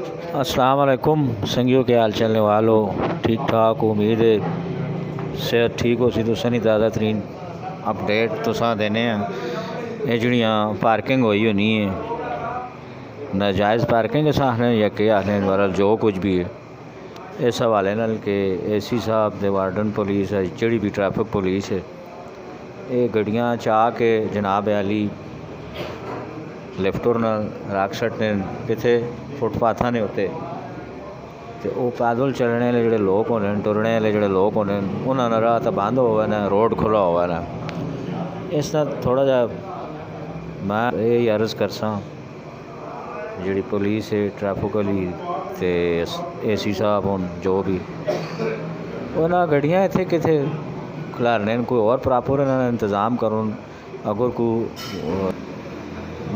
अस्सलाम वालेकुम संगियों, के हाल चलने वालों ठीक ठाक। उम्मीद है सेहत ठीक हो सी। तुसें ताज़ा तरीन अपडेट तुसां देने हैं। ये जड़ियाँ पार्किंग होई होनी है, नाजायज़ पार्किंग इस आखने या के आखने बहरहाल जो कुछ भी है, इस हवाले नाल के एसी साहब दे वार्डन पुलिस है, जिहड़ी भी ट्रैफिक पुलिस है, ये गड्डियाँ चाह के जनाब अली लिफ्ट रख छड़ने इत्थे फुटपाथा ने उत्ते ते वो पैदल चलने वाले जोड़े लोग होने, टुरने वाले जोड़े लोग होने, उन्होंने राह तो बंद होवे ना, रोड खुला होवे ना। इस थोड़ा जा मैं यही अर्ज़ करसा जी पुलिस है ट्रैफिक वाली ते एसी साहब होन जो भी उन्हें गड्डियाँ इत्थे किथे खिलारने कोई और प्रॉपर इन्होंने इंतज़ाम करो। अगर कोई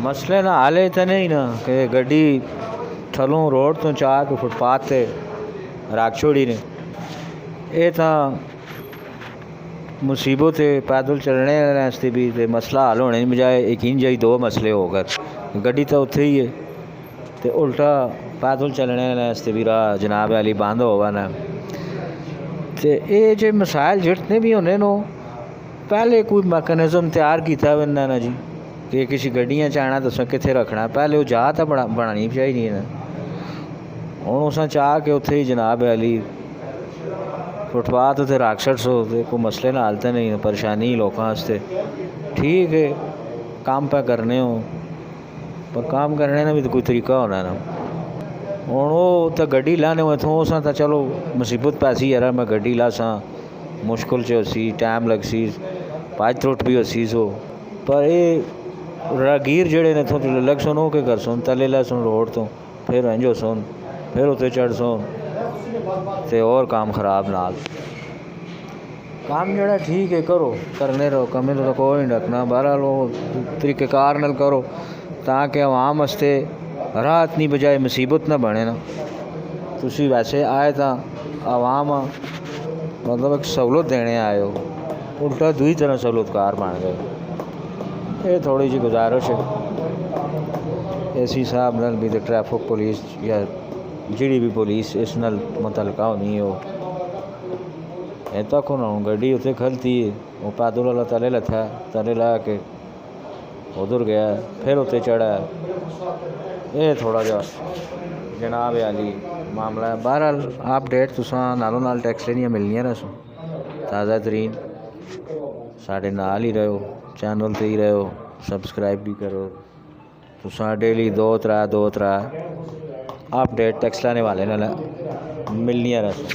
मसले ना हाले तो नहीं ना कि गड्डी थलों रोड तो चाह के फुटपाथ से रख छोड़ी ने, ये तो मुसीबत है पैदल चलने वास्ते भी। तो मसला हल होने की बजाय यकीन जाई दो मसले हो गए। गड्डी तो उत्थे ही है तो उल्टा पैदल चलने वास्ते भी राह जनाब अली बंद होवा ना। तो ये जो मसाइल जितने भी होने नो पहले कोई मैकेनिज़म तैयार किया बनना ना जी कि किसी गड्डियाँ चाहना तो कितने रखना, पहले वो जा तो बनानी चाहिए ना। हूँ उस चाह के उत्थे ही जनाब अली फुटपाथ उत्ते रख छड़ो तो कोई मसले ना हालत नहीं, परेशानी लोगों वास्ते ठीक है। काम पे करने हो पर काम करने का भी तो कोई तरीका होना ना। हूँ वो तो गड्डी लाने हो इतों उस तो चलो मुसीबत पैसी यार, मैं गड्डी लासा मुश्किल च होसी, टाइम लगसी, भज त्रुट भी होसी सो। पर ये रागीर जड़े ने इतों लग सुन हो के कर सुन तले ला सुन रोड तो फिर इंजो सुन फिर उत्ते चढ़ सुन ते और काम खराब नाल। काम जड़ा ठीक है करो करने रहो, कमें तो कोई नहीं रखना। बहरहाल वो तरीक़ेकार नाल करो ताकि आवाम वास्ते राहत नहीं बजाए मुसीबत ना बने ना। तुसी वैसे आए तो आवाम मतलब एक सहूलत देने आए हो, उल्टा दूई तरह सहूलतकार बन गए। ये थोड़ी जी गुजारिश है एसी साहब नाल भी, ट्रैफिक पुलिस या जी भी पुलिस इस नाल मुतलका होनी हो। तक हूँ गड्डी उत्थे खलती है, वो पैदल वाला तले लथा तले ला के उधर गया फिर उत्ते चढ़ा। ये थोड़ा जा जनाब अली मामला है। बहरहाल अपडेट तुसां नालों नाल टैक्स लेनियां मिलनियां ना सो ताज़ा तरीन। साढ़े नाल ही रहो, चैनल ते ही रहो, सब्सक्राइब भी करो। तुसां डेली दो त्रै अपडेट टैक्स लाने वाले नाल मिलनियां ना सो।